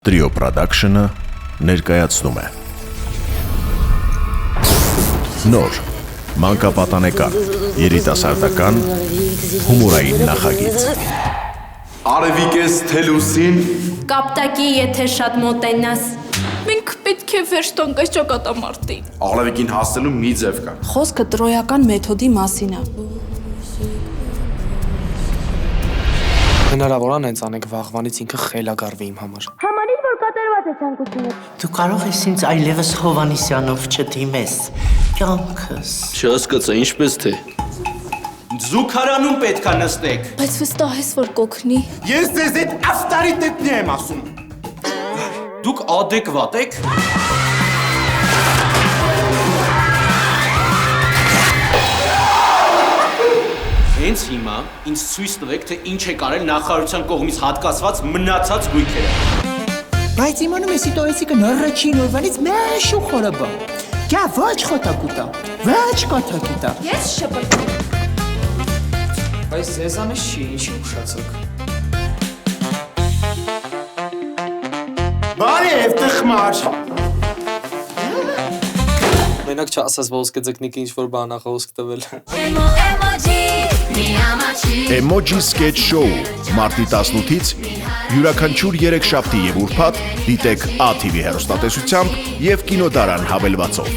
Trio Production-ը ներկայացնում է նոր, մանկապատանեկան, երիտասարդական, հումորային նախագիծ Արևիկ ես թելուսին Կապտակի եթե շատ մոտենաս Մենք պետք է վերջ տոնք այս ճակատամարտին Արևիկին հասնելու մի ձև կա Խոսքը տրոյական մեթոդի մասին է Հնարավոր է հենց անեք վաղվանից ինքը խելագարվի իմ համար Համարիր, որ կատարված է ցանկությունը Դու կարող ես ինձ այլևս Հովանիսյանով չդիմես, կյանքս Չհասկացա, ինչպես թե Զուգարանում պետքա նստեք Բայց վստահ ես, որ կօգնի Ես ձեզ այդ ավտորիտետնի եմ ասում Դուք ադեկվատ եք Հենց հիմա ինձ ցույց տվեք, թե ինչ է կարել նախարարության կողմից հատկացված մնացած գույքերը Բայց իմանում ես իտոյեցիկը նռրչին օրվանից մեշ ու խորը բա Գա ոչ խոտակուտա, ոչ կոթակուտա Ես շպրտում Բայց ձեզանից չի, ինչի ուշացոք Բարև տխմար Մենակ չասաս ոսկե ձկնիկը ինչ-որ բան նախահոսք տվել Emoji Sketch Show մարտի 18-ից յուրաքանչյուր 3 շաբթի եւ ուրբաթ դիտեք ATV հեռուստատեսությամբ եւ կինոդարան հավելվածով